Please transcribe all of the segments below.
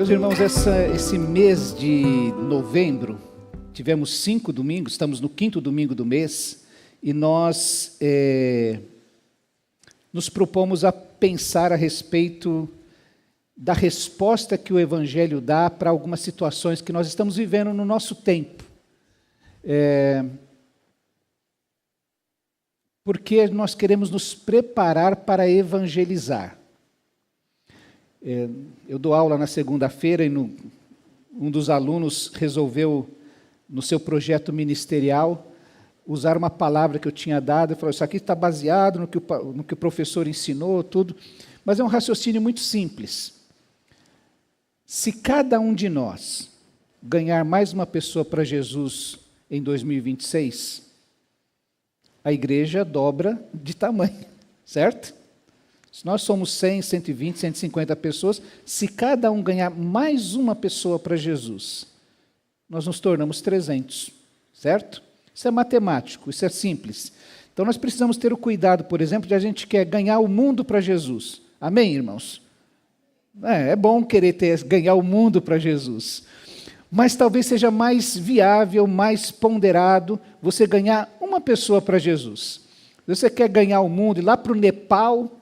Meus irmãos, esse mês de novembro, tivemos 5 domingos, estamos no 5º domingo do mês, e nós nos propomos a pensar a respeito da resposta que o Evangelho dá para algumas situações que nós estamos vivendo no nosso tempo. Porque nós queremos nos preparar para evangelizar. Eu dou aula na segunda-feira e um dos alunos resolveu, no seu projeto ministerial, usar uma palavra que eu tinha dado e falou: isso aqui está baseado no que o professor ensinou, tudo. Mas é um raciocínio muito simples. Se cada um de nós ganhar mais uma pessoa para Jesus em 2026, a igreja dobra de tamanho, certo? Se nós somos 100, 120, 150 pessoas, se cada um ganhar mais uma pessoa para Jesus, nós nos tornamos 300, certo? Isso é matemático, isso é simples. Então nós precisamos ter o cuidado, por exemplo, de a gente quer ganhar o mundo para Jesus. Amém, irmãos? É bom querer ganhar o mundo para Jesus. Mas talvez seja mais viável, mais ponderado, você ganhar uma pessoa para Jesus. Você quer ganhar o mundo, ir lá para o Nepal,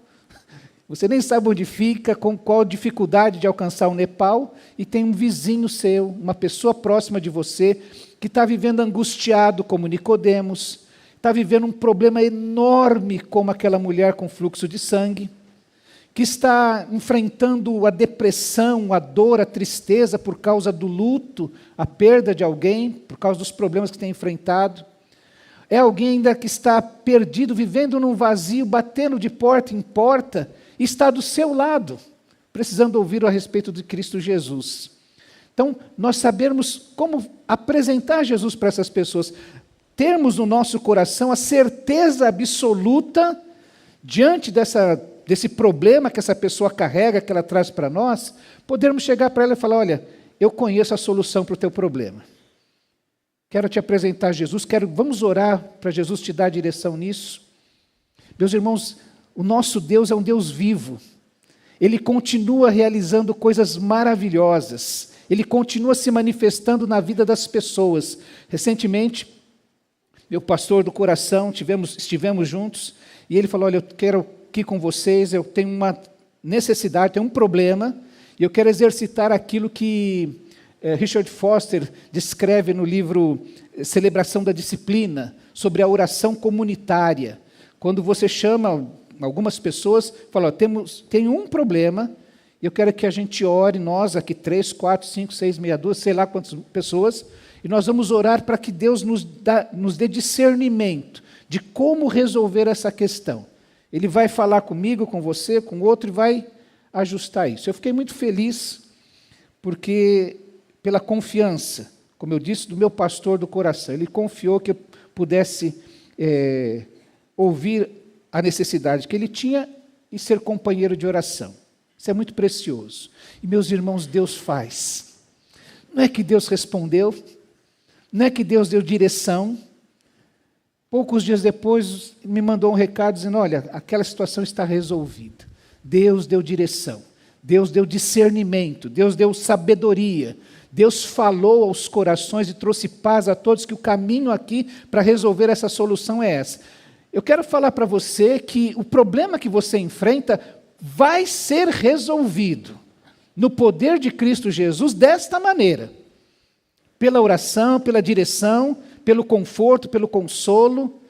você nem sabe onde fica, com qual dificuldade de alcançar o Nepal, e tem um vizinho seu, uma pessoa próxima de você, que está vivendo angustiado como Nicodemos, está vivendo um problema enorme como aquela mulher com fluxo de sangue, que está enfrentando a depressão, a dor, a tristeza por causa do luto, a perda de alguém, por causa dos problemas que tem enfrentado. É alguém ainda que está perdido, vivendo num vazio, batendo de porta em porta, e está do seu lado, precisando ouvir a respeito de Cristo Jesus. Então, nós sabermos como apresentar Jesus para essas pessoas, termos no nosso coração a certeza absoluta, diante desse problema que essa pessoa carrega, que ela traz para nós, podermos chegar para ela e falar: olha, eu conheço a solução para o teu problema. Quero te apresentar Jesus, vamos orar para Jesus te dar direção nisso. Meus irmãos, o nosso Deus é um Deus vivo. Ele continua realizando coisas maravilhosas. Ele continua se manifestando na vida das pessoas. Recentemente, meu pastor do coração, estivemos juntos, e ele falou: olha, eu quero aqui com vocês, eu tenho uma necessidade, tenho um problema, e eu quero exercitar aquilo que Richard Foster descreve no livro Celebração da Disciplina, sobre a oração comunitária. Quando você chama algumas pessoas, fala: tenho um problema, e eu quero que a gente ore, nós aqui 3, 4, 5, 6, meia dúzia, sei lá quantas pessoas, e nós vamos orar para que Deus nos dê discernimento de como resolver essa questão. Ele vai falar comigo, com você, com outro, e vai ajustar isso. Eu fiquei muito feliz, porque pela confiança, como eu disse, do meu pastor do coração. Ele confiou que eu pudesse ouvir a necessidade que ele tinha e ser companheiro de oração. Isso é muito precioso. E, meus irmãos, Deus faz. Não é que Deus respondeu, não é que Deus deu direção. Poucos dias depois, me mandou um recado dizendo: olha, aquela situação está resolvida. Deus deu direção, Deus deu discernimento, Deus deu sabedoria, Deus falou aos corações e trouxe paz a todos, que o caminho aqui para resolver essa solução é essa. Eu quero falar para você que o problema que você enfrenta vai ser resolvido no poder de Cristo Jesus desta maneira: pela oração, pela direção, pelo conforto, pelo consolo,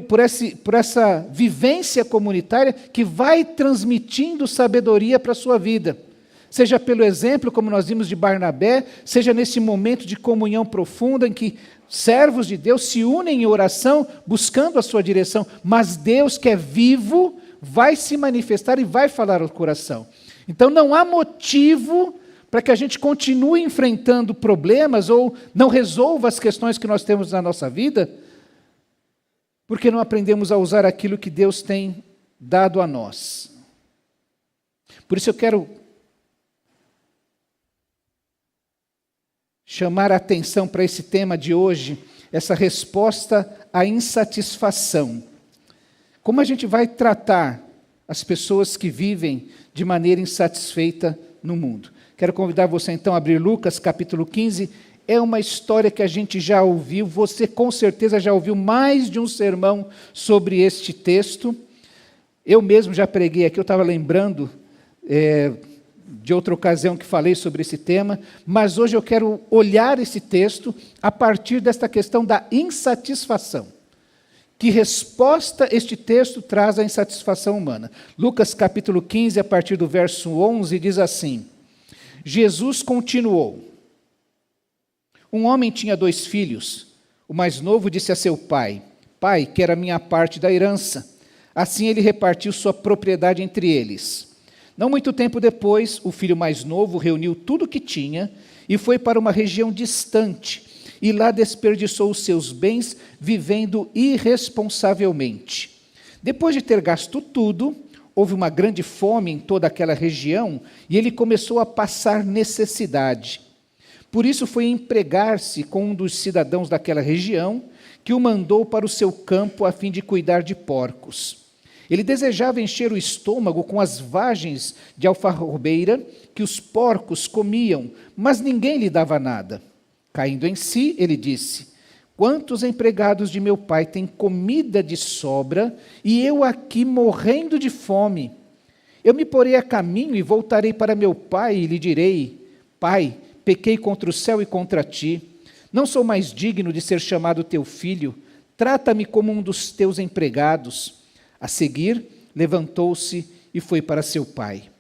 por essa vivência comunitária que vai transmitindo sabedoria para a sua vida. Seja pelo exemplo, como nós vimos de Barnabé, seja nesse momento de comunhão profunda em que servos de Deus se unem em oração, buscando a sua direção, mas Deus, que é vivo, vai se manifestar e vai falar ao coração. Então não há motivo para que a gente continue enfrentando problemas ou não resolva as questões que nós temos na nossa vida, porque não aprendemos a usar aquilo que Deus tem dado a nós. Por isso eu quero chamar a atenção para esse tema de hoje, essa resposta à insatisfação. Como a gente vai tratar as pessoas que vivem de maneira insatisfeita no mundo? Quero convidar você então a abrir Lucas capítulo 15. É uma história que a gente já ouviu, você com certeza já ouviu mais de um sermão sobre este texto. Eu mesmo já preguei aqui, eu estava lembrando de outra ocasião que falei sobre esse tema, mas hoje eu quero olhar esse texto a partir desta questão da insatisfação. Que resposta este texto traz à insatisfação humana? Lucas capítulo 15, a partir do verso 11, diz assim: Jesus continuou. Um homem tinha 2 filhos. O mais novo disse a seu pai: Pai, quero a minha parte da herança. Assim ele repartiu sua propriedade entre eles. Não muito tempo depois, o filho mais novo reuniu tudo o que tinha e foi para uma região distante, e lá desperdiçou os seus bens vivendo irresponsavelmente. Depois de ter gasto tudo, houve uma grande fome em toda aquela região e ele começou a passar necessidade. Por isso foi empregar-se com um dos cidadãos daquela região, que o mandou para o seu campo a fim de cuidar de porcos. Ele desejava encher o estômago com as vagens de alfarrobeira que os porcos comiam, mas ninguém lhe dava nada. Caindo em si, ele disse: Quantos empregados de meu pai têm comida de sobra, e eu aqui morrendo de fome? Eu me porei a caminho e voltarei para meu pai e lhe direi: Pai, pequei contra o céu e contra ti. Não sou mais digno de ser chamado teu filho. Trata-me como um dos teus empregados. A seguir, levantou-se e foi para seu pai.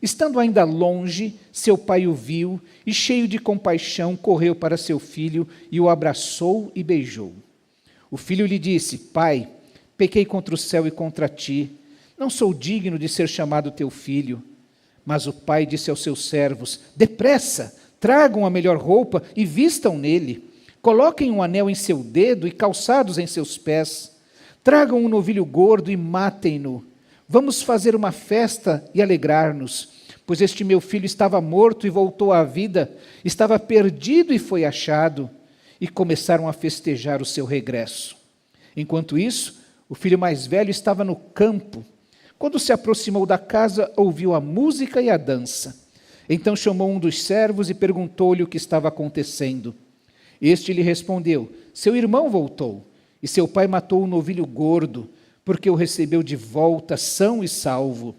Estando ainda longe, seu pai o viu e, cheio de compaixão, correu para seu filho e o abraçou e beijou. O filho lhe disse: Pai, pequei contra o céu e contra ti. Não sou digno de ser chamado teu filho. Mas o pai disse aos seus servos: Depressa, tragam a melhor roupa e vistam nele. Coloquem um anel em seu dedo e calçados em seus pés. Tragam um novilho gordo e matem-no. Vamos fazer uma festa e alegrar-nos, pois este meu filho estava morto e voltou à vida, estava perdido e foi achado. E começaram a festejar o seu regresso. Enquanto isso, o filho mais velho estava no campo. Quando se aproximou da casa, ouviu a música e a dança. Então chamou um dos servos e perguntou-lhe o que estava acontecendo. Este lhe respondeu: Seu irmão voltou, e seu pai matou um novilho gordo, porque o recebeu de volta são e salvo.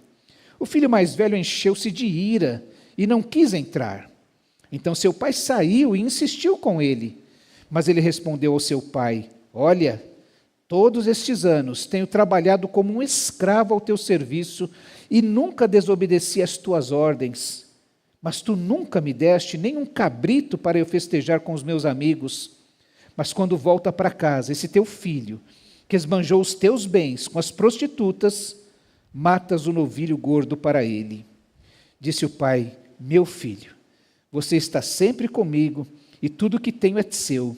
O filho mais velho encheu-se de ira e não quis entrar. Então seu pai saiu e insistiu com ele. Mas ele respondeu ao seu pai: Olha, todos estes anos tenho trabalhado como um escravo ao teu serviço e nunca desobedeci às tuas ordens. Mas tu nunca me deste nem um cabrito para eu festejar com os meus amigos. Mas quando volta para casa esse teu filho, que esbanjou os teus bens com as prostitutas, matas o novilho gordo para ele. Disse o pai: Meu filho, você está sempre comigo e tudo o que tenho é seu.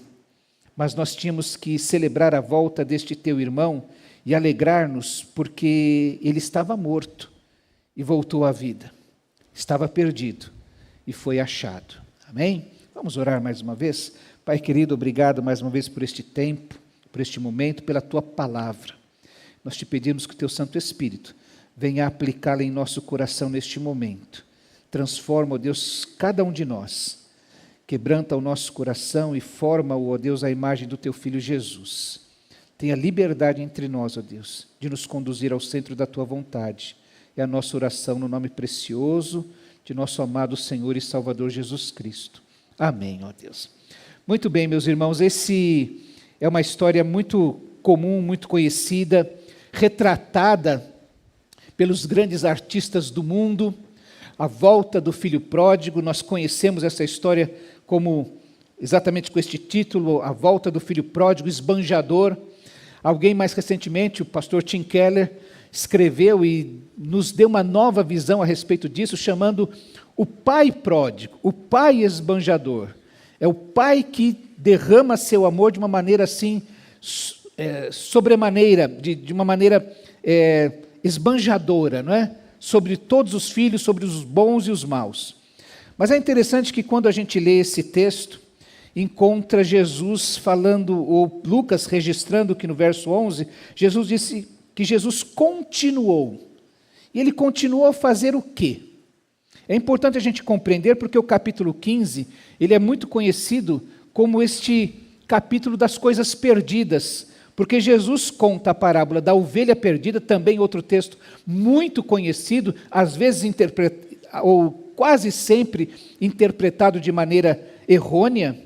Mas nós tínhamos que celebrar a volta deste teu irmão e alegrar-nos, porque ele estava morto e voltou à vida. Estava perdido e foi achado. Amém? Vamos orar mais uma vez? Pai querido, obrigado mais uma vez por este tempo, por este momento, pela Tua palavra. Nós te pedimos que o Teu Santo Espírito venha aplicá-la em nosso coração neste momento. Transforma, ó Deus, cada um de nós. Quebranta o nosso coração e forma, ó Deus, a imagem do Teu Filho Jesus. Tenha liberdade entre nós, ó Deus, de nos conduzir ao centro da Tua vontade. É a nossa oração no nome precioso de nosso amado Senhor e Salvador Jesus Cristo. Amém, ó Deus. Muito bem, meus irmãos, esse é uma história muito comum, muito conhecida, retratada pelos grandes artistas do mundo, a volta do filho pródigo. Nós conhecemos essa história como, exatamente com este título, a volta do filho pródigo, esbanjador. Alguém mais recentemente, o pastor Tim Keller, escreveu e nos deu uma nova visão a respeito disso, chamando o pai pródigo, o pai esbanjador. É o pai que derrama seu amor de uma maneira assim, sobremaneira, de uma maneira esbanjadora, não é? Sobre todos os filhos, sobre os bons e os maus. Mas é interessante que quando a gente lê esse texto, encontra Jesus falando, ou Lucas registrando que no verso 11, Jesus disse que Jesus continuou. E ele continuou a fazer o quê? É importante a gente compreender porque o capítulo 15, ele é muito conhecido como este capítulo das coisas perdidas, porque Jesus conta a parábola da ovelha perdida, também outro texto muito conhecido, às vezes ou quase sempre interpretado de maneira errônea,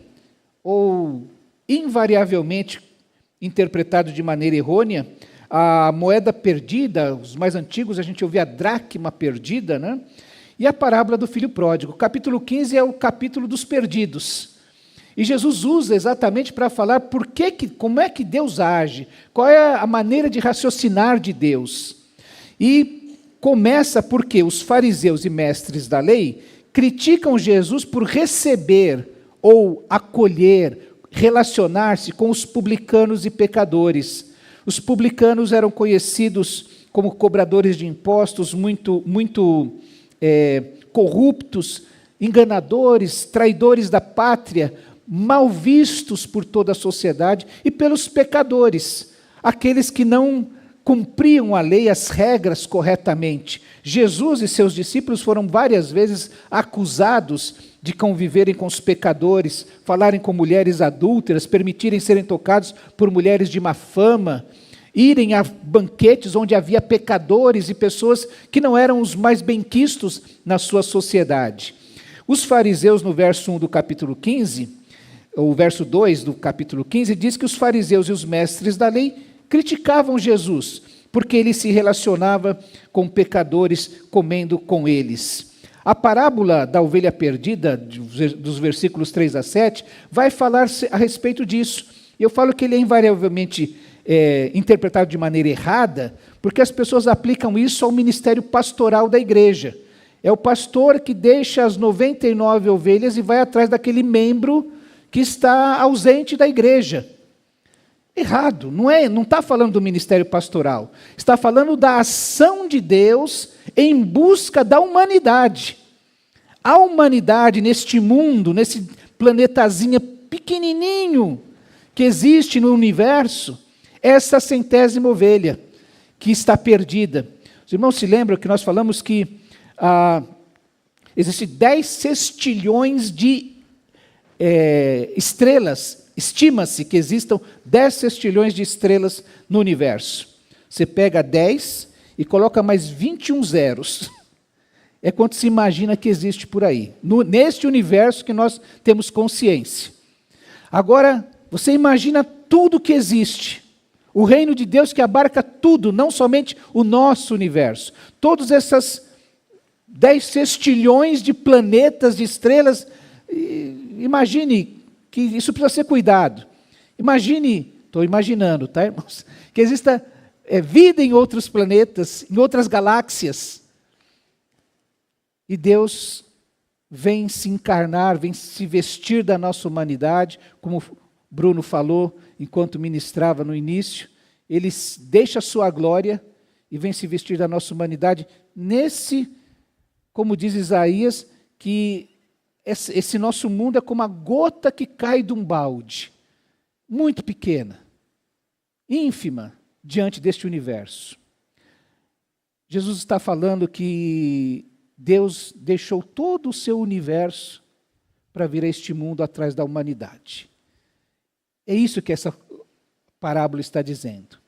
ou invariavelmente interpretado de maneira errônea. A moeda perdida, os mais antigos a gente ouvia a dracma perdida, né? E a parábola do filho pródigo. O capítulo 15 é o capítulo dos perdidos. E Jesus usa exatamente para falar como é que Deus age, qual é a maneira de raciocinar de Deus. E começa porque os fariseus e mestres da lei criticam Jesus por receber ou acolher, relacionar-se com os publicanos e pecadores. Os publicanos eram conhecidos como cobradores de impostos, muito corruptos, enganadores, traidores da pátria, mal vistos por toda a sociedade e pelos pecadores, aqueles que não cumpriam a lei, as regras corretamente. Jesus e seus discípulos foram várias vezes acusados de conviverem com os pecadores, falarem com mulheres adúlteras, permitirem serem tocados por mulheres de má fama, irem a banquetes onde havia pecadores e pessoas que não eram os mais benquistos na sua sociedade. Os fariseus, no verso 1 do capítulo 15, o verso 2 do capítulo 15, diz que os fariseus e os mestres da lei criticavam Jesus, porque ele se relacionava com pecadores, comendo com eles. A parábola da ovelha perdida, dos versículos 3 a 7, vai falar a respeito disso. Eu falo que ele é invariavelmente interpretado de maneira errada, porque as pessoas aplicam isso ao ministério pastoral da igreja. É o pastor que deixa as 99 ovelhas e vai atrás daquele membro que está ausente da igreja. Errado, não está falando do ministério pastoral, está falando da ação de Deus em busca da humanidade. A humanidade neste mundo, nesse planetazinho pequenininho que existe no universo, essa 100ª ovelha que está perdida. Os irmãos se lembram que nós falamos que existem 10 sextilhões de estrelas. Estima-se que existam 10 sextilhões de estrelas no universo. Você pega 10 e coloca mais 21 zeros. É quanto se imagina que existe por aí. Neste universo que nós temos consciência. Agora, você imagina tudo que existe. O reino de Deus que abarca tudo, não somente o nosso universo. Todas essas 10 sextilhões de planetas, de estrelas. Imagine que isso precisa ser cuidado. Imagine, estou imaginando, tá, irmãos? Que exista vida em outros planetas, em outras galáxias. E Deus vem se encarnar, vem se vestir da nossa humanidade, como Bruno falou enquanto ministrava no início. Ele deixa a sua glória e vem se vestir da nossa humanidade nesse, como diz Isaías, que esse nosso mundo é como a gota que cai de um balde, muito pequena, ínfima, diante deste universo. Jesus está falando que Deus deixou todo o seu universo para vir a este mundo atrás da humanidade. É isso que essa parábola está dizendo.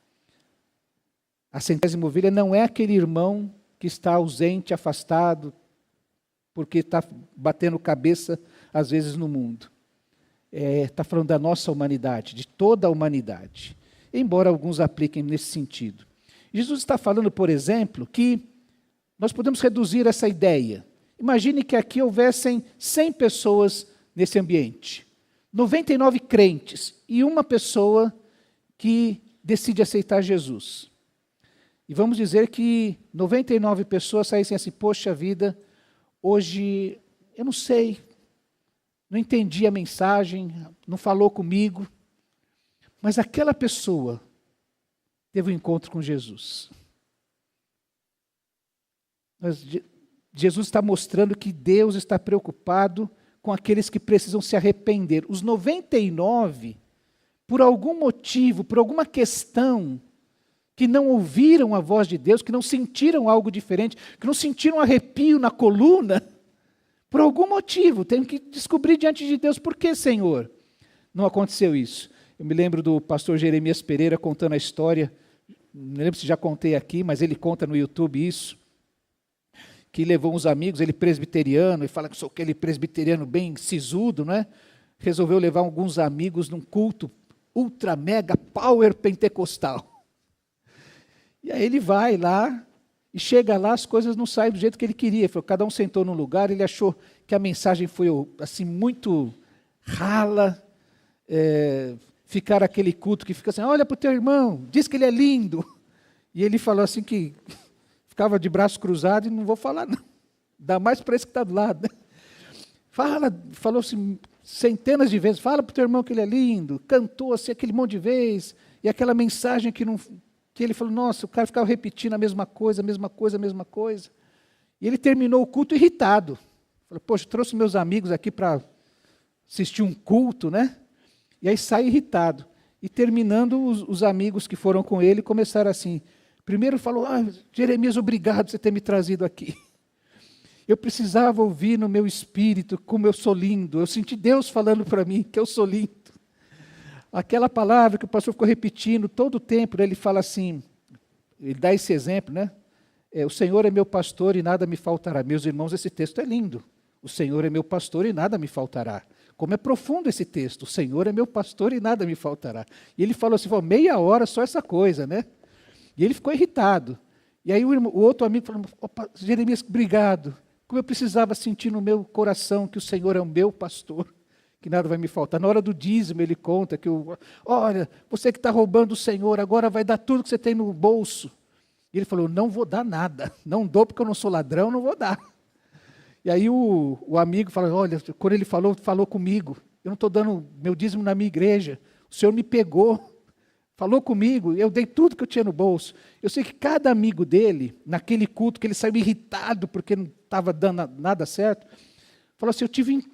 A 100ª ovelha não é aquele irmão que está ausente, afastado, porque está batendo cabeça, às vezes, no mundo. Está falando da nossa humanidade, de toda a humanidade. Embora alguns apliquem nesse sentido. Jesus está falando, por exemplo, que nós podemos reduzir essa ideia. Imagine que aqui houvessem 100 pessoas nesse ambiente. 99 crentes e uma pessoa que decide aceitar Jesus. E vamos dizer que 99 pessoas saíssem assim, poxa vida, hoje, eu não sei, não entendi a mensagem, não falou comigo, mas aquela pessoa teve um encontro com Jesus. Jesus está mostrando que Deus está preocupado com aqueles que precisam se arrepender. Os 99, por algum motivo, por alguma questão, que não ouviram a voz de Deus, que não sentiram algo diferente, que não sentiram arrepio na coluna, Por algum motivo, tenho que descobrir diante de Deus, por que, Senhor, não aconteceu isso? Eu me lembro do pastor Jeremias Pereira contando a história, não lembro se já contei aqui, mas ele conta no YouTube isso, que levou uns amigos, ele presbiteriano, e fala que sou aquele presbiteriano bem sisudo, né? Resolveu levar alguns amigos num culto ultra mega power pentecostal. E aí ele vai lá, e chega lá, as coisas não saem do jeito que ele queria. Cada um sentou num lugar, ele achou que a mensagem foi assim, muito rala, ficar aquele culto que fica assim, olha para o teu irmão, diz que ele é lindo. E ele falou assim que ficava de braço cruzado e não vou falar não. Dá mais para esse que está do lado. Né? Falou assim centenas de vezes, fala para o teu irmão que ele é lindo. Cantou assim aquele monte de vezes. E aquela mensagem que ele falou, nossa, o cara ficava repetindo a mesma coisa, a mesma coisa, a mesma coisa. E ele terminou o culto irritado. Falou, poxa, trouxe meus amigos aqui para assistir um culto, né? E aí sai irritado. E terminando, os amigos que foram com ele começaram assim. Primeiro falou, Jeremias, obrigado por você ter me trazido aqui. Eu precisava ouvir no meu espírito como eu sou lindo. Eu senti Deus falando para mim que eu sou lindo. Aquela palavra que o pastor ficou repetindo todo o tempo, né, ele fala assim, ele dá esse exemplo, né? O Senhor é meu pastor e nada me faltará. Meus irmãos, esse texto é lindo. O Senhor é meu pastor e nada me faltará. Como é profundo esse texto. O Senhor é meu pastor e nada me faltará. E ele falou assim, meia hora só essa coisa, né? E ele ficou irritado. E aí o outro amigo falou, Jeremias, obrigado. Como eu precisava sentir no meu coração que o Senhor é o meu pastor, que nada vai me faltar. Na hora do dízimo ele conta que, olha, você que está roubando o Senhor, agora vai dar tudo que você tem no bolso. E ele falou, não vou dar nada. Não dou porque eu não sou ladrão, não vou dar. E aí o amigo fala, olha, quando ele falou comigo, eu não estou dando meu dízimo na minha igreja, o Senhor me pegou, falou comigo, eu dei tudo que eu tinha no bolso. Eu sei que cada amigo dele, naquele culto, que ele saiu irritado porque não estava dando nada certo, falou assim,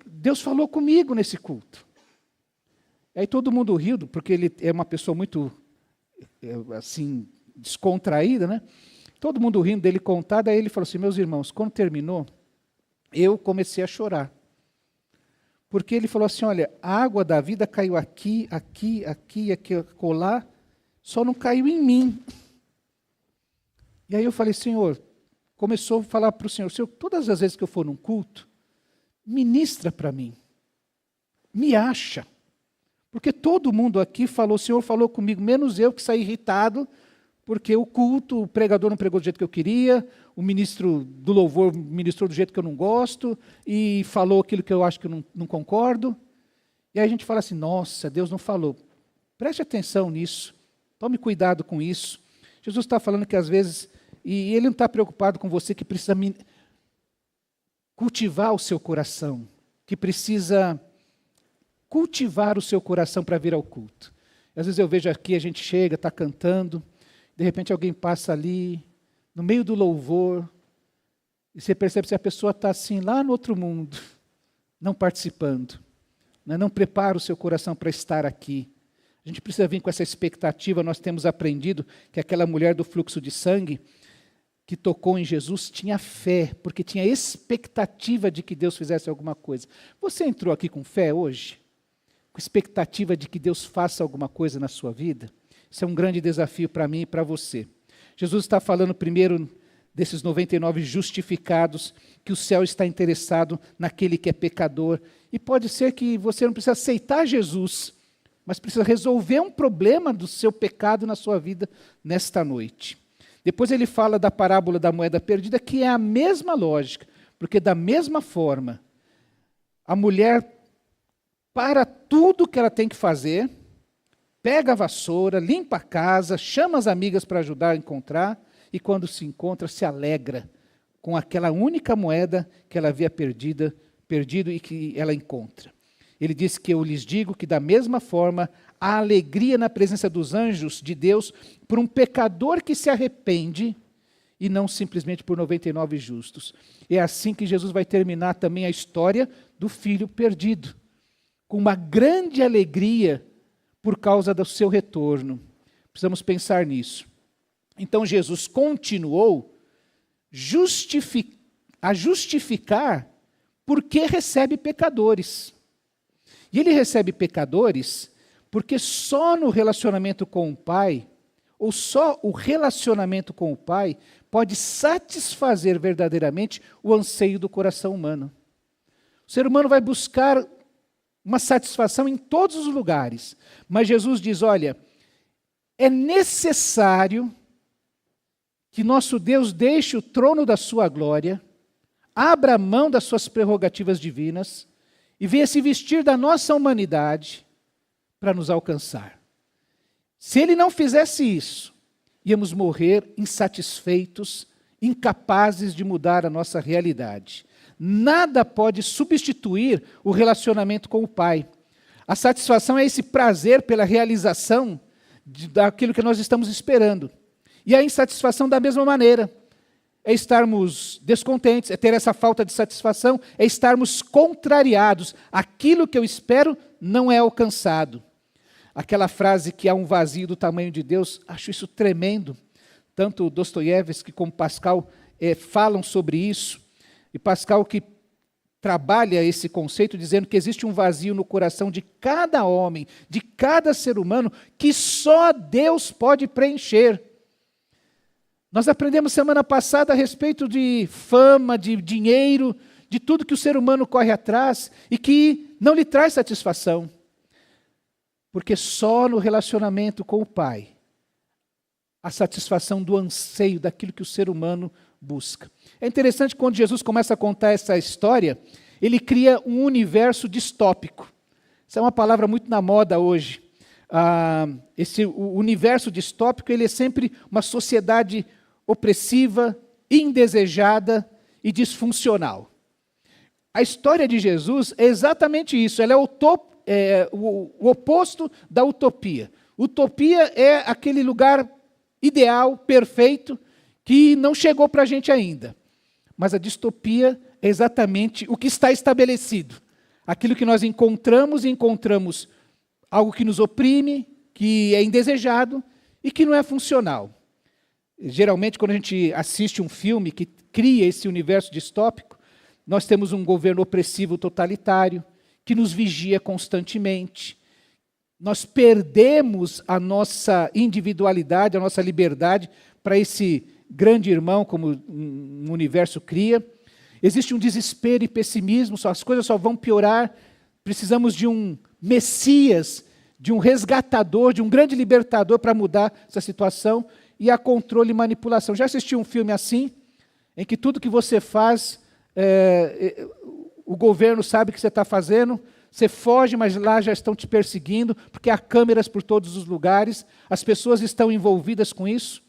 Deus falou comigo nesse culto. E aí todo mundo riu, porque ele é uma pessoa muito, assim, descontraída, né? Todo mundo rindo dele contar, daí ele falou assim, meus irmãos, quando terminou, eu comecei a chorar. Porque ele falou assim, olha, a água da vida caiu aqui, aqui, aqui, aqui, acolá, só não caiu em mim. E aí eu falei, Senhor, começou a falar para o Senhor, todas as vezes que eu for num culto, ministra para mim, me acha. Porque todo mundo aqui falou, o Senhor falou comigo, menos eu que saí irritado, porque o culto, o pregador não pregou do jeito que eu queria, o ministro do louvor ministrou do jeito que eu não gosto, e falou aquilo que eu acho que eu não concordo. E aí a gente fala assim, nossa, Deus não falou. Preste atenção nisso, tome cuidado com isso. Jesus está falando que às vezes, e Ele não está preocupado com você que precisa cultivar o seu coração, que precisa cultivar o seu coração para vir ao culto. Às vezes eu vejo aqui, a gente chega, está cantando, de repente alguém passa ali, no meio do louvor, e você percebe se a pessoa está assim, lá no outro mundo, não participando, né? Não prepara o seu coração para estar aqui. A gente precisa vir com essa expectativa, nós temos aprendido que aquela mulher do fluxo de sangue, que tocou em Jesus, tinha fé, porque tinha expectativa de que Deus fizesse alguma coisa. Você entrou aqui com fé hoje? Com expectativa de que Deus faça alguma coisa na sua vida? Isso é um grande desafio para mim e para você. Jesus está falando primeiro desses 99 justificados, que o céu está interessado naquele que é pecador. E pode ser que você não precisa aceitar Jesus, mas precisa resolver um problema do seu pecado na sua vida nesta noite. Depois ele fala da parábola da moeda perdida, que é a mesma lógica, porque da mesma forma, a mulher para tudo que ela tem que fazer, pega a vassoura, limpa a casa, chama as amigas para ajudar a encontrar, e quando se encontra, se alegra com aquela única moeda que ela havia perdido e que ela encontra. Ele diz que eu lhes digo que da mesma forma, a alegria na presença dos anjos de Deus por um pecador que se arrepende e não simplesmente por 99 justos. É assim que Jesus vai terminar também a história do filho perdido, com uma grande alegria por causa do seu retorno. Precisamos pensar nisso. Então Jesus continuou a justificar porque recebe pecadores. E ele recebe pecadores porque só no relacionamento com o Pai, ou só o relacionamento com o Pai, pode satisfazer verdadeiramente o anseio do coração humano. O ser humano vai buscar uma satisfação em todos os lugares, mas Jesus diz, olha, é necessário que nosso Deus deixe o trono da sua glória, abra mão das suas prerrogativas divinas e venha se vestir da nossa humanidade para nos alcançar. Se ele não fizesse isso, íamos morrer insatisfeitos, incapazes de mudar a nossa realidade. Nada pode substituir o relacionamento com o Pai. A satisfação é esse prazer pela realização daquilo que nós estamos esperando. E a insatisfação da mesma maneira. É estarmos descontentes, é ter essa falta de satisfação, é estarmos contrariados. Aquilo que eu espero não é alcançado. Aquela frase que há um vazio do tamanho de Deus, acho isso tremendo. Tanto Dostoiévski como Pascal falam sobre isso. E Pascal que trabalha esse conceito dizendo que existe um vazio no coração de cada homem, de cada ser humano, que só Deus pode preencher. Nós aprendemos semana passada a respeito de fama, de dinheiro, de tudo que o ser humano corre atrás e que não lhe traz satisfação. Porque só no relacionamento com o Pai, a satisfação do anseio daquilo que o ser humano busca. É interessante quando Jesus começa a contar essa história, ele cria um universo distópico. Essa é uma palavra muito na moda hoje. O universo distópico ele é sempre uma sociedade opressiva, indesejada e disfuncional. A história de Jesus é exatamente isso, ela é o oposto da utopia. Utopia é aquele lugar ideal, perfeito, que não chegou para a gente ainda. Mas a distopia é exatamente o que está estabelecido. Aquilo que nós encontramos algo que nos oprime, que é indesejado e que não é funcional. Geralmente, quando a gente assiste um filme que cria esse universo distópico, nós temos um governo opressivo totalitário, que nos vigia constantemente. Nós perdemos a nossa individualidade, a nossa liberdade para esse grande irmão, como um universo cria. Existe um desespero e pessimismo, as coisas só vão piorar. Precisamos de um Messias, de um resgatador, de um grande libertador para mudar essa situação. E há controle e manipulação. Já assistiu um filme assim, em que tudo que você faz, o governo sabe o que você está fazendo, você foge, mas lá já estão te perseguindo, porque há câmeras por todos os lugares, as pessoas estão envolvidas com isso.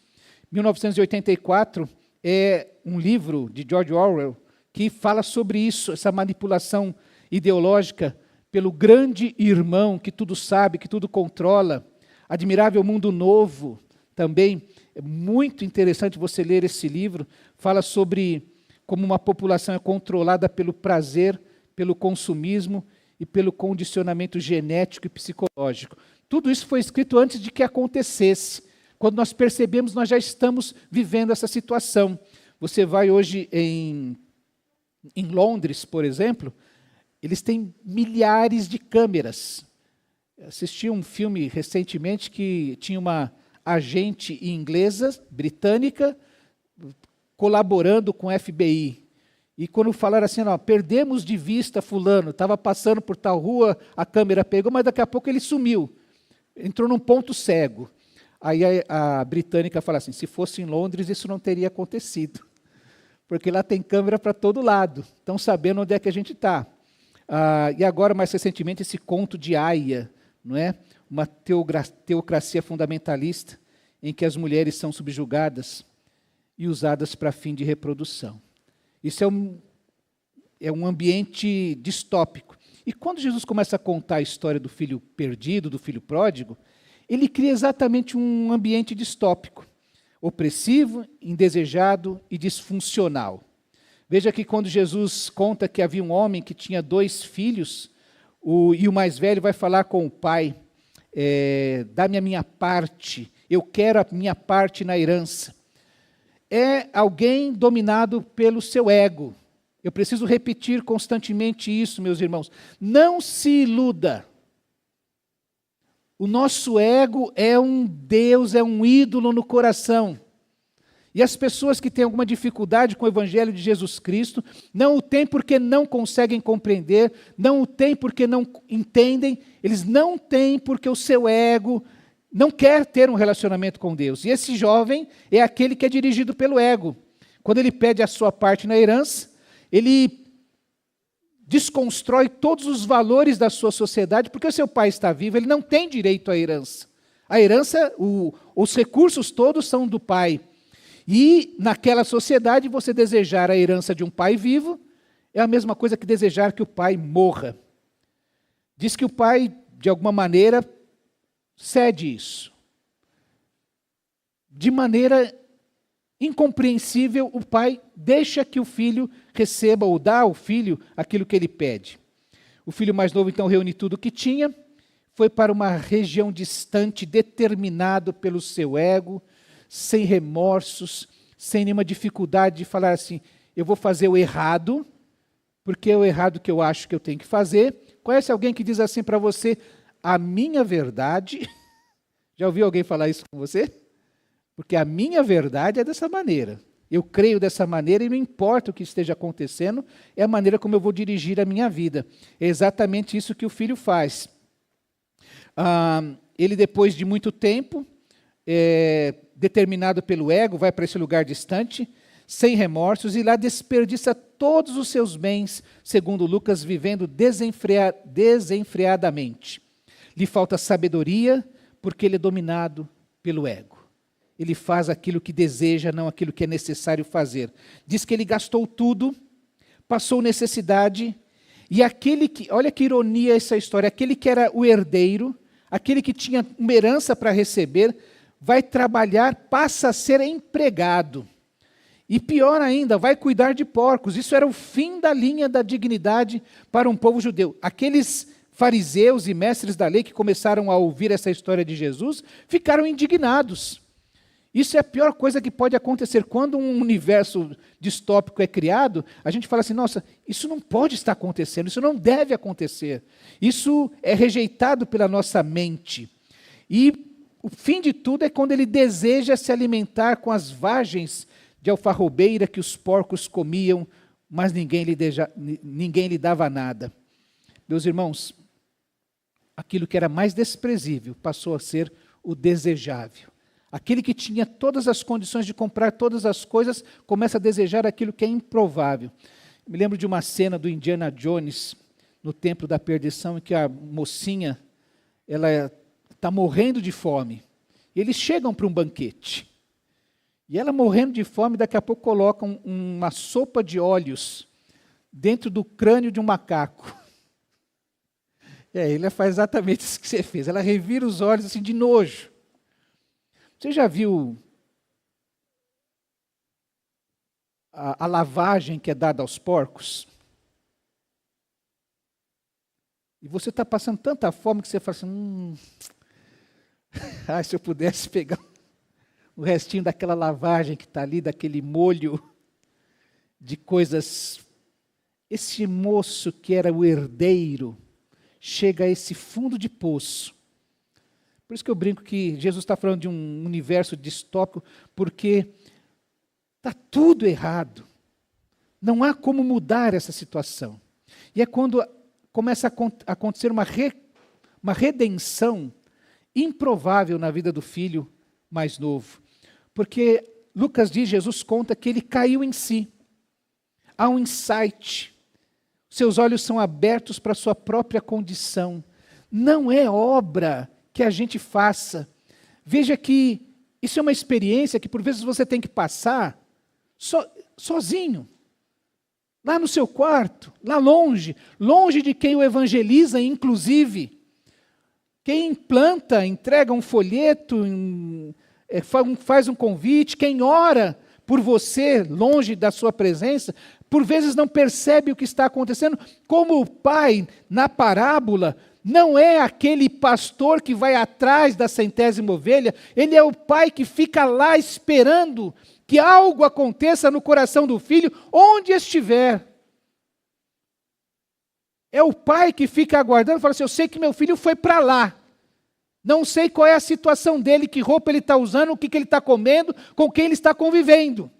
1984 é um livro de George Orwell que fala sobre isso, essa manipulação ideológica pelo grande irmão que tudo sabe, que tudo controla. Admirável Mundo Novo, também é muito interessante você ler esse livro, fala sobre como uma população é controlada pelo prazer, pelo consumismo e pelo condicionamento genético e psicológico. Tudo isso foi escrito antes de que acontecesse. Quando nós percebemos, nós já estamos vivendo essa situação. Você vai hoje em Londres, por exemplo, eles têm milhares de câmeras. Eu assisti um filme recentemente que tinha uma agente inglesa, britânica, colaborando com o FBI. E quando falaram assim, perdemos de vista fulano, estava passando por tal rua, a câmera pegou, mas daqui a pouco ele sumiu. Entrou num ponto cego. Aí a britânica fala assim, se fosse em Londres, isso não teria acontecido. Porque lá tem câmera para todo lado. Estão sabendo onde é que a gente está. E agora, mais recentemente, esse conto de Aya, não é? Uma teocracia fundamentalista, em que as mulheres são subjugadas e usadas para fim de reprodução. Isso é um ambiente distópico. E quando Jesus começa a contar a história do filho perdido, do filho pródigo, ele cria exatamente um ambiente distópico, opressivo, indesejado e disfuncional. Veja que quando Jesus conta que havia um homem que tinha 2 filhos, e o mais velho vai falar com o pai, dá-me a minha parte, eu quero a minha parte na herança. É alguém dominado pelo seu ego, Eu preciso repetir constantemente isso, meus irmãos. Não se iluda. O nosso ego é um Deus, é um ídolo no coração. E as pessoas que têm alguma dificuldade com o Evangelho de Jesus Cristo, não o têm porque não conseguem compreender, não o têm porque não entendem, eles não têm porque o seu ego não quer ter um relacionamento com Deus. E esse jovem é aquele que é dirigido pelo ego. Quando ele pede a sua parte na herança, ele desconstrói todos os valores da sua sociedade, porque o seu pai está vivo, ele não tem direito à herança. A herança, os recursos todos são do pai. E naquela sociedade, você desejar a herança de um pai vivo é a mesma coisa que desejar que o pai morra. Diz que o pai, de alguma maneira, cede isso. De maneira incompreensível, o pai deixa que o filho receba ou dá ao filho aquilo que ele pede. O filho mais novo, então, reúne tudo o que tinha, foi para uma região distante, determinado pelo seu ego, sem remorsos, sem nenhuma dificuldade de falar assim, eu vou fazer o errado, porque é o errado que eu acho que eu tenho que fazer. Conhece alguém que diz assim para você, a minha verdade... Já ouviu alguém falar isso com você? Porque a minha verdade é dessa maneira. Eu creio dessa maneira e não importa o que esteja acontecendo, é a maneira como eu vou dirigir a minha vida. É exatamente isso que o filho faz. Ele, depois de muito tempo, determinado pelo ego, vai para esse lugar distante, sem remorsos, e lá desperdiça todos os seus bens, segundo Lucas, vivendo desenfreadamente. Lhe falta sabedoria, porque ele é dominado pelo ego. Ele faz aquilo que deseja, não aquilo que é necessário fazer. Diz que ele gastou tudo, passou necessidade, e aquele que, olha que ironia essa história, aquele que era o herdeiro, aquele que tinha uma herança para receber, vai trabalhar, passa a ser empregado. E pior ainda, vai cuidar de porcos. Isso era o fim da linha da dignidade para um povo judeu. Aqueles fariseus e mestres da lei que começaram a ouvir essa história de Jesus, ficaram indignados. Isso é a pior coisa que pode acontecer. Quando um universo distópico é criado, a gente fala assim, nossa, isso não pode estar acontecendo, isso não deve acontecer. Isso é rejeitado pela nossa mente. E o fim de tudo é quando ele deseja se alimentar com as vagens de alfarrobeira que os porcos comiam, mas ninguém lhe dava nada. Meus irmãos, aquilo que era mais desprezível passou a ser o desejável. Aquele que tinha todas as condições de comprar todas as coisas, começa a desejar aquilo que é improvável. Me lembro de uma cena do Indiana Jones, no Templo da Perdição, em que a mocinha, ela está morrendo de fome. E eles chegam para um banquete. E ela morrendo de fome, daqui a pouco colocam uma sopa de óleos dentro do crânio de um macaco. E aí ela faz exatamente isso que você fez. Ela revira os olhos assim de nojo. Você já viu a lavagem que é dada aos porcos? E você está passando tanta fome que você fala assim, se eu pudesse pegar o restinho daquela lavagem que está ali, daquele molho de coisas. Esse moço que era o herdeiro, chega a esse fundo de poço. Por isso que eu brinco que Jesus está falando de um universo distópico, porque está tudo errado. Não há como mudar essa situação. E é quando começa a acontecer uma redenção improvável na vida do filho mais novo. Porque Lucas diz, Jesus conta que ele caiu em si. Há um insight. Seus olhos são abertos para a sua própria condição. Não é obra que a gente faça. Veja que isso é uma experiência que por vezes você tem que passar sozinho. Lá no seu quarto, lá longe de quem o evangeliza, inclusive. Quem planta, entrega um folheto, faz um convite, quem ora por você, longe da sua presença, por vezes não percebe o que está acontecendo, como o pai, na parábola, não é aquele pastor que vai atrás da 100ª ovelha, ele é o pai que fica lá esperando que algo aconteça no coração do filho, onde estiver. É o pai que fica aguardando e fala assim, eu sei que meu filho foi para lá. Não sei qual é a situação dele, que roupa ele está usando, o que ele está comendo, com quem ele está convivendo.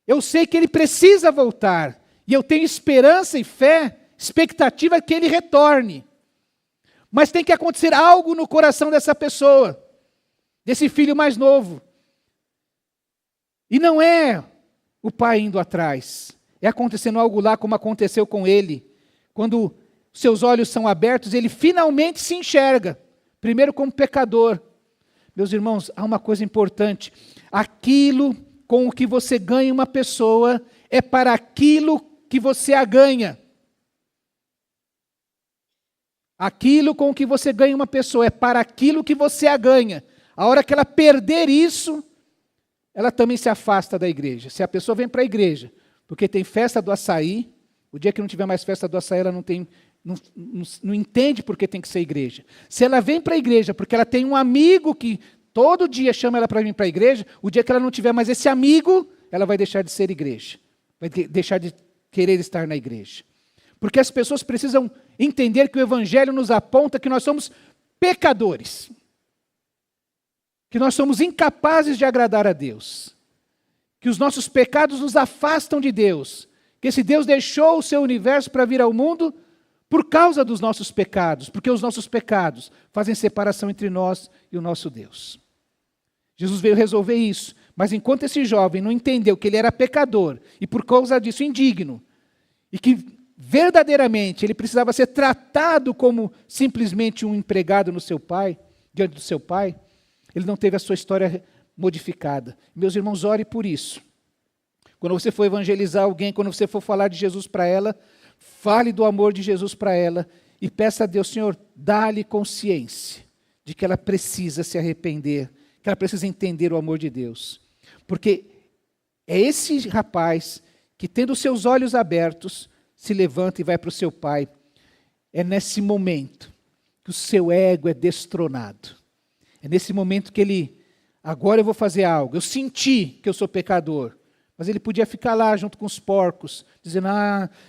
Eu sei que ele precisa voltar. E eu tenho esperança e fé, expectativa que ele retorne. Mas tem que acontecer algo no coração dessa pessoa, desse filho mais novo. E não é o pai indo atrás. É acontecendo algo lá como aconteceu com ele. Quando seus olhos são abertos, ele finalmente se enxerga. Primeiro como pecador. Meus irmãos, há uma coisa importante. Aquilo com o que você ganha uma pessoa é para aquilo que você a ganha. Aquilo com o que você ganha uma pessoa é para aquilo que você a ganha. A hora que ela perder isso, ela também se afasta da igreja. Se a pessoa vem para a igreja porque tem festa do açaí, o dia que não tiver mais festa do açaí, ela não entende porque tem que ser igreja. Se ela vem para a igreja porque ela tem um amigo que todo dia chama ela para vir para a igreja, o dia que ela não tiver mais esse amigo, ela vai deixar de ser igreja. Vai deixar de querer estar na igreja. Porque as pessoas precisam entender que o Evangelho nos aponta que nós somos pecadores. Que nós somos incapazes de agradar a Deus. Que os nossos pecados nos afastam de Deus. Que esse Deus deixou o seu universo para vir ao mundo por causa dos nossos pecados. Porque os nossos pecados fazem separação entre nós e o nosso Deus. Jesus veio resolver isso. Mas enquanto esse jovem não entendeu que ele era pecador e por causa disso indigno, e que verdadeiramente ele precisava ser tratado como simplesmente um empregado no seu pai, diante do seu pai, ele não teve a sua história modificada. Meus irmãos, ore por isso. Quando você for evangelizar alguém, quando você for falar de Jesus para ela, fale do amor de Jesus para ela e peça a Deus, Senhor, dá-lhe consciência de que ela precisa se arrepender, que ela precisa entender o amor de Deus. Porque é esse rapaz que, tendo os seus olhos abertos, se levanta e vai para o seu pai. É nesse momento que o seu ego é destronado. É nesse momento que ele, agora eu vou fazer algo. Eu senti que eu sou pecador. Mas ele podia ficar lá junto com os porcos, dizendo,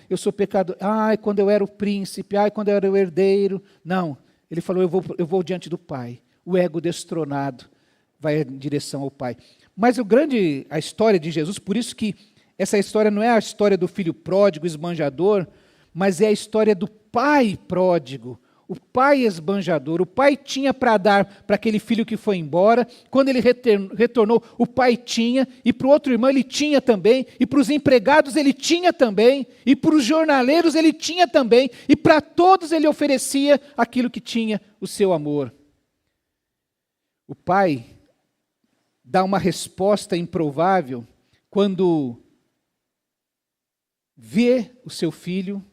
eu sou pecador. Quando eu era o príncipe, quando eu era o herdeiro. Não, ele falou, eu vou diante do pai. O ego destronado vai em direção ao pai. Mas a história de Jesus, por isso que essa história não é a história do filho pródigo, esbanjador, mas é a história do pai pródigo, o pai esbanjador. O pai tinha para dar para aquele filho que foi embora. Quando ele retornou, o pai tinha, e para o outro irmão ele tinha também, e para os empregados ele tinha também, e para os jornaleiros ele tinha também, e para todos ele oferecia aquilo que tinha, o seu amor. O pai dá uma resposta improvável quando vê o seu filho.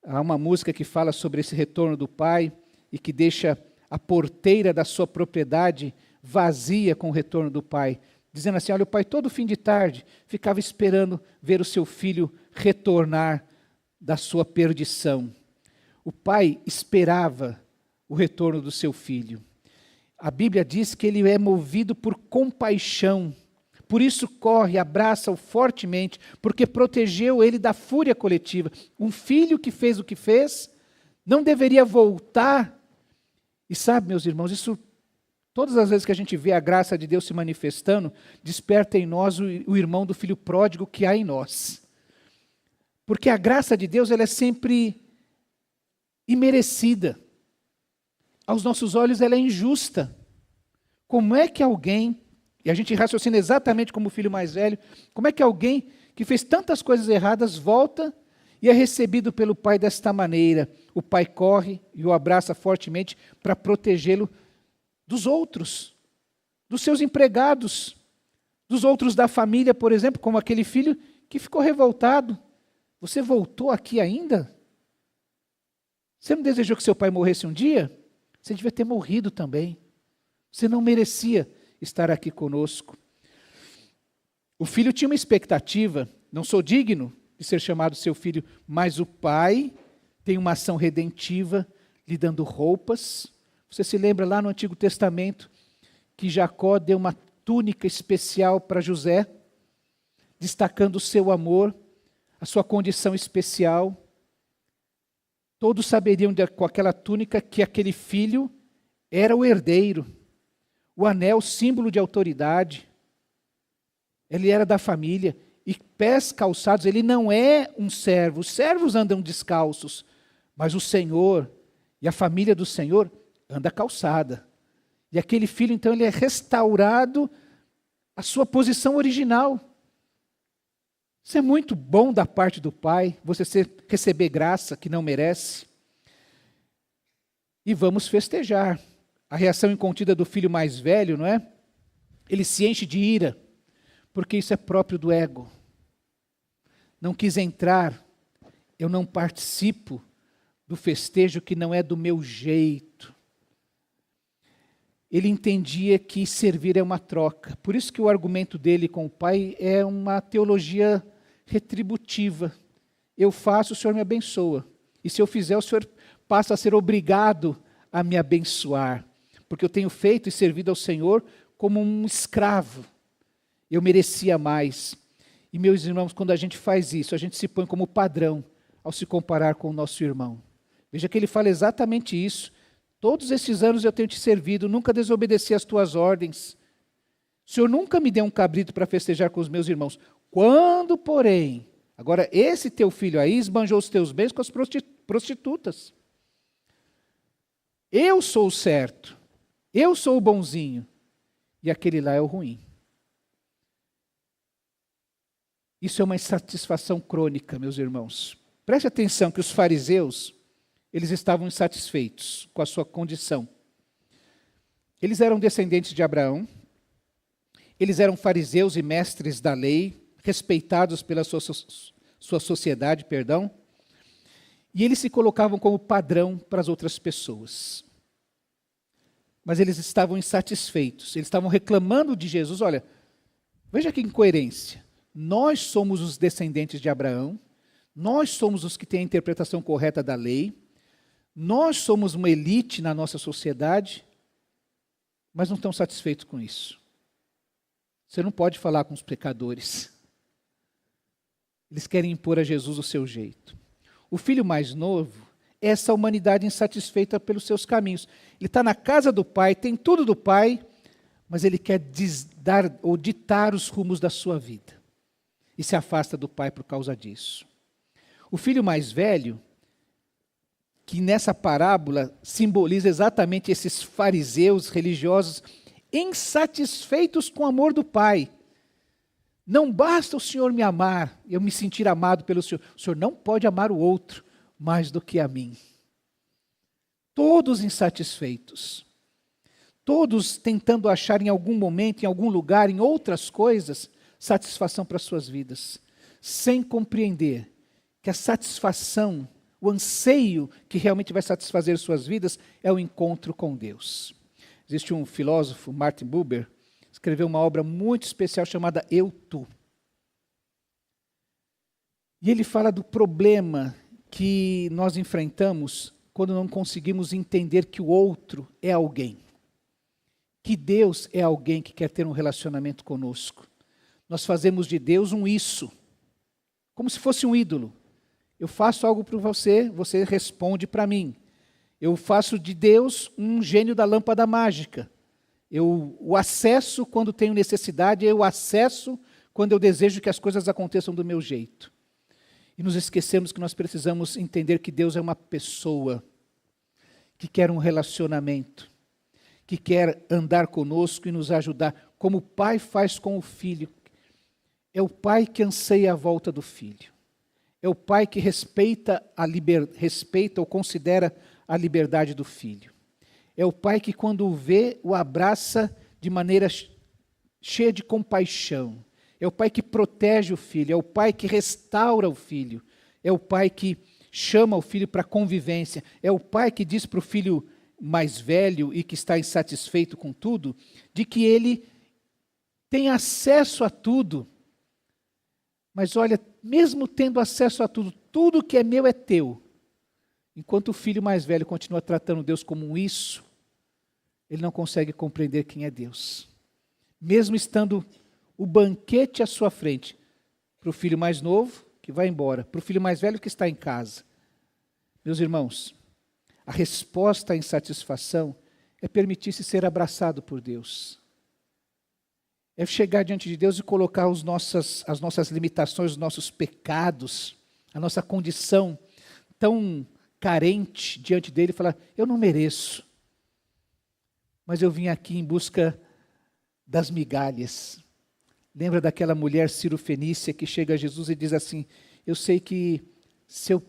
Há uma música que fala sobre esse retorno do pai e que deixa a porteira da sua propriedade vazia com o retorno do pai, dizendo assim, olha, o pai todo fim de tarde ficava esperando ver o seu filho retornar da sua perdição. O pai esperava o retorno do seu filho. A Bíblia diz que ele é movido por compaixão. Por isso corre, abraça-o fortemente, porque protegeu ele da fúria coletiva. Um filho que fez o que fez, não deveria voltar. E sabe, meus irmãos, isso, todas as vezes que a gente vê a graça de Deus se manifestando, desperta em nós o irmão do filho pródigo que há em nós. Porque a graça de Deus, ela é sempre imerecida. Aos nossos olhos ela é injusta. Como é que alguém, e a gente raciocina exatamente como o filho mais velho, como é que alguém que fez tantas coisas erradas volta e é recebido pelo pai desta maneira? O pai corre e o abraça fortemente para protegê-lo dos outros, dos seus empregados, dos outros da família, por exemplo, como aquele filho que ficou revoltado. Você voltou aqui ainda? Você não desejou que seu pai morresse um dia? Você devia ter morrido também. Você não merecia estar aqui conosco. O filho tinha uma expectativa, não sou digno de ser chamado seu filho, mas o pai tem uma ação redentiva, lhe dando roupas. Você se lembra lá no Antigo Testamento que Jacó deu uma túnica especial para José, destacando o seu amor, a sua condição especial. Todos saberiam com aquela túnica que aquele filho era o herdeiro, o anel, símbolo de autoridade. Ele era da família. E pés calçados, ele não é um servo. Os servos andam descalços, mas o Senhor e a família do Senhor anda calçada. E aquele filho, então, ele é restaurado à sua posição original. Isso é muito bom da parte do Pai, você receber graça que não merece. E vamos festejar. A reação incontida do filho mais velho, não é? Ele se enche de ira, porque isso é próprio do ego. Não quis entrar, eu não participo do festejo que não é do meu jeito. Ele entendia que servir é uma troca. Por isso que o argumento dele com o pai é uma teologia retributiva. Eu faço, o Senhor me abençoa. E se eu fizer, o Senhor passa a ser obrigado a me abençoar. Porque eu tenho feito e servido ao Senhor como um escravo. Eu merecia mais. E meus irmãos, quando a gente faz isso, a gente se põe como padrão ao se comparar com o nosso irmão. Veja que ele fala exatamente isso. Todos esses anos eu tenho te servido, nunca desobedeci às tuas ordens. O Senhor nunca me deu um cabrito para festejar com os meus irmãos. Quando, porém, agora esse teu filho aí esbanjou os teus bens com as prostitutas. Eu sou o certo, eu sou o bonzinho, e aquele lá é o ruim. Isso é uma insatisfação crônica, meus irmãos. Preste atenção que os fariseus, eles estavam insatisfeitos com a sua condição. Eles eram descendentes de Abraão, eles eram fariseus e mestres da lei, respeitados pela sua sociedade, e eles se colocavam como padrão para as outras pessoas. Mas eles estavam insatisfeitos, eles estavam reclamando de Jesus. Olha, veja que incoerência. Nós somos os descendentes de Abraão, nós somos os que têm a interpretação correta da lei, nós somos uma elite na nossa sociedade, mas não estão satisfeitos com isso. Você não pode falar com os pecadores. Eles querem impor a Jesus o seu jeito. O filho mais novo é essa humanidade insatisfeita pelos seus caminhos. Ele está na casa do pai, tem tudo do pai, mas ele quer dar ou ditar os rumos da sua vida. E se afasta do pai por causa disso. O filho mais velho, que nessa parábola simboliza exatamente esses fariseus religiosos insatisfeitos com o amor do pai. Não basta o Senhor me amar, eu me sentir amado pelo Senhor. O Senhor não pode amar o outro mais do que a mim. Todos insatisfeitos. Todos tentando achar em algum momento, em algum lugar, em outras coisas, satisfação para suas vidas. Sem compreender que a satisfação, o anseio que realmente vai satisfazer suas vidas é o encontro com Deus. Existe um filósofo, Martin Buber, escreveu uma obra muito especial chamada Eu, Tu. E ele fala do problema que nós enfrentamos quando não conseguimos entender que o outro é alguém. Que Deus é alguém que quer ter um relacionamento conosco. Nós fazemos de Deus um isso, como se fosse um ídolo. Eu faço algo para você, você responde para mim. Eu faço de Deus um gênio da lâmpada mágica. Eu o acesso quando tenho necessidade, eu acesso quando eu desejo que as coisas aconteçam do meu jeito. E nos esquecemos que nós precisamos entender que Deus é uma pessoa que quer um relacionamento, que quer andar conosco e nos ajudar, como o pai faz com o filho. É o pai que anseia a volta do filho. É o pai que respeita ou considera a liberdade do filho. É o pai que, quando o vê, o abraça de maneira cheia de compaixão. É o pai que protege o filho. É o pai que restaura o filho. É o pai que chama o filho para convivência. É o pai que diz para o filho mais velho e que está insatisfeito com tudo, de que ele tem acesso a tudo. Mas olha, mesmo tendo acesso a tudo, tudo que é meu é teu. Enquanto o filho mais velho continua tratando Deus como um isso, ele não consegue compreender quem é Deus. Mesmo estando o banquete à sua frente, para o filho mais novo que vai embora, para o filho mais velho que está em casa. Meus irmãos, a resposta à insatisfação é permitir-se ser abraçado por Deus. É chegar diante de Deus e colocar as nossas limitações, os nossos pecados, a nossa condição tão carente diante dele e falar, eu não mereço, mas eu vim aqui em busca das migalhas. Lembra daquela mulher cirofenícia que chega a Jesus e diz assim, eu sei que se eu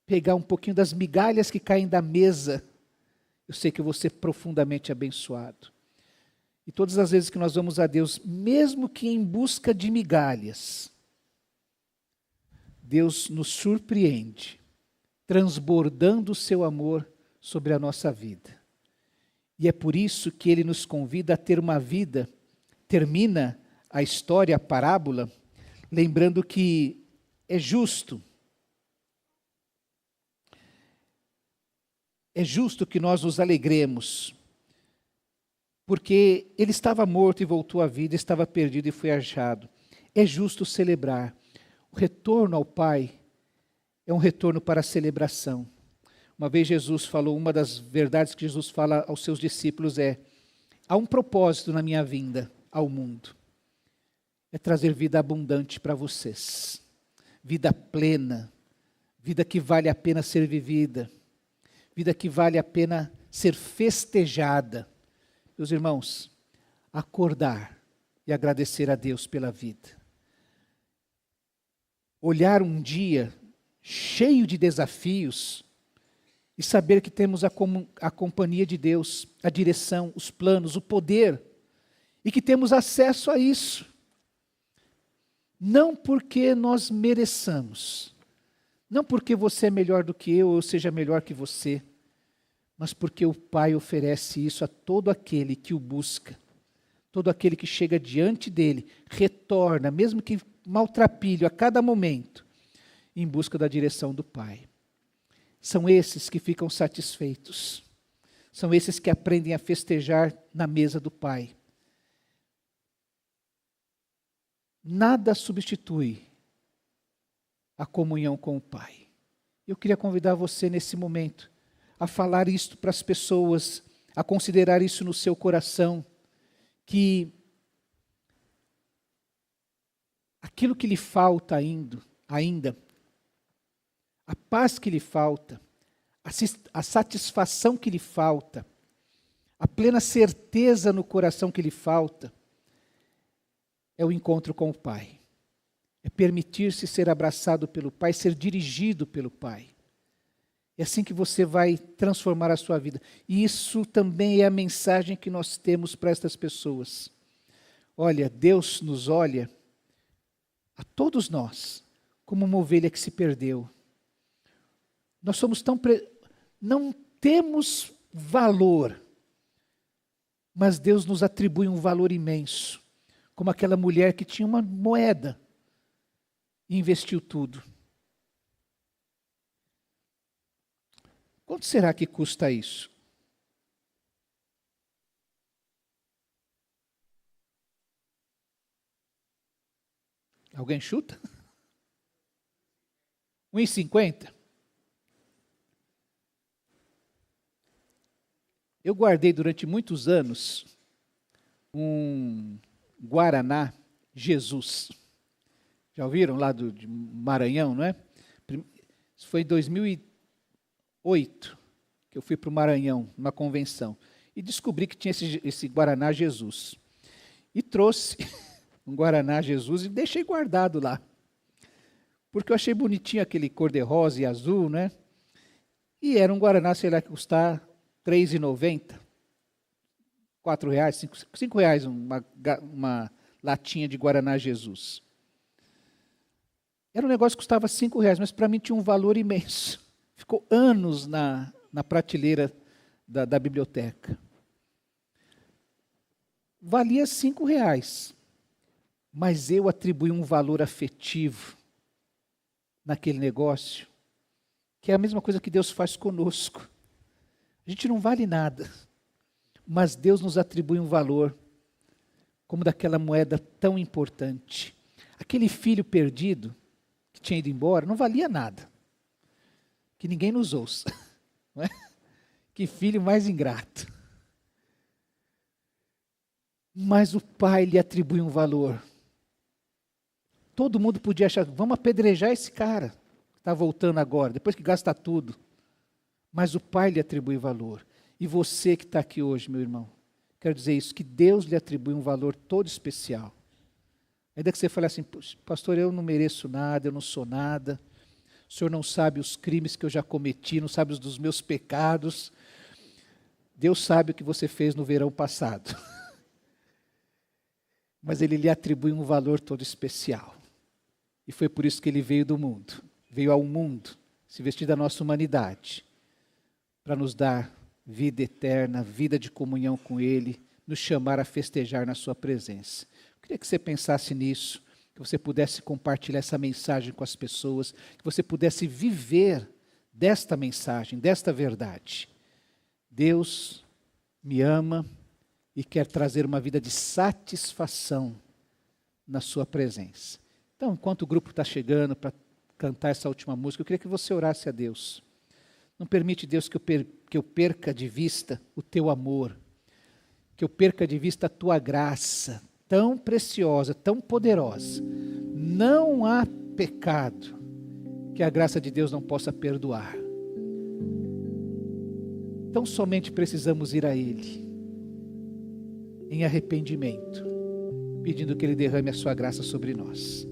pegar um pouquinho das migalhas que caem da mesa, eu sei que eu vou ser profundamente abençoado. E todas as vezes que nós vamos a Deus, mesmo que em busca de migalhas, Deus nos surpreende, transbordando o seu amor sobre a nossa vida. E é por isso que Ele nos convida a ter uma vida, termina a história, a parábola, lembrando que é justo que nós nos alegremos, porque ele estava morto e voltou à vida, estava perdido e foi achado. É justo celebrar. O retorno ao Pai é um retorno para a celebração. Uma vez Jesus falou, uma das verdades que Jesus fala aos seus discípulos é, há um propósito na minha vinda ao mundo, é trazer vida abundante para vocês, vida plena, vida que vale a pena ser vivida, vida que vale a pena ser festejada. Meus irmãos, acordar e agradecer a Deus pela vida. Olhar um dia cheio de desafios e saber que temos a companhia de Deus, a direção, os planos, o poder, e que temos acesso a isso. Não porque nós mereçamos, não porque você é melhor do que eu, ou eu seja melhor que você, mas porque o Pai oferece isso a todo aquele que o busca, todo aquele que chega diante dele, retorna, mesmo que maltrapilho a cada momento, em busca da direção do Pai. São esses que ficam satisfeitos, são esses que aprendem a festejar na mesa do Pai. Nada substitui a comunhão com o Pai. Eu queria convidar você nesse momento a falar isto para as pessoas, a considerar isso no seu coração, que aquilo que lhe falta ainda, a paz que lhe falta, a satisfação que lhe falta, a plena certeza no coração que lhe falta, é o encontro com o Pai. É permitir-se ser abraçado pelo Pai, ser dirigido pelo Pai. É assim que você vai transformar a sua vida. E isso também é a mensagem que nós temos para estas pessoas. Olha, Deus nos olha, a todos nós, como uma ovelha que se perdeu. Nós somos não temos valor, mas Deus nos atribui um valor imenso, como aquela mulher que tinha uma moeda e investiu tudo. Quanto será que custa isso? Alguém chuta? 1,50? Eu guardei durante muitos anos um Guaraná Jesus. Já ouviram lá de Maranhão, não é? Isso foi em 2008 que eu fui para o Maranhão, numa convenção. E descobri que tinha esse Guaraná Jesus. E trouxe um Guaraná Jesus e deixei guardado lá. Porque eu achei bonitinho aquele cor-de-rosa e azul, né? E era um Guaraná, sei lá, que custava R$3,90. R$4, R$5 uma latinha de Guaraná Jesus. Era um negócio que custava R$5, mas para mim tinha um valor imenso. Ficou anos na prateleira da biblioteca. Valia R$5, mas eu atribuí um valor afetivo naquele negócio, que é a mesma coisa que Deus faz conosco. A gente não vale nada, mas Deus nos atribui um valor, como daquela moeda tão importante. Aquele filho perdido, que tinha ido embora, não valia nada. que ninguém nos ouça. Não é? Que filho mais ingrato. Mas o pai lhe atribui um valor. Todo mundo podia achar, vamos apedrejar esse cara, que está voltando agora, depois que gasta tudo. Mas o pai lhe atribui valor. E você que está aqui hoje, meu irmão, quero dizer isso, que Deus lhe atribui um valor todo especial. Ainda que você fale assim, pastor, eu não mereço nada, eu não sou nada, o senhor não sabe os crimes que eu já cometi, não sabe os dos meus pecados. Deus sabe o que você fez no verão passado. Mas Ele lhe atribui um valor todo especial. E foi por isso que Ele veio do mundo, veio ao mundo, se vestir da nossa humanidade, para nos dar vida eterna, vida de comunhão com Ele, nos chamar a festejar na sua presença. Eu queria que você pensasse nisso, que você pudesse compartilhar essa mensagem com as pessoas, que você pudesse viver desta mensagem, desta verdade. Deus me ama e quer trazer uma vida de satisfação na sua presença. Então, enquanto o grupo está chegando para cantar essa última música, eu queria que você orasse a Deus. Não permite, Deus, que eu perca de vista o teu amor, que eu perca de vista a tua graça, tão preciosa, tão poderosa. Não há pecado que a graça de Deus não possa perdoar. Então somente precisamos ir a Ele, em arrependimento, pedindo que Ele derrame a sua graça sobre nós.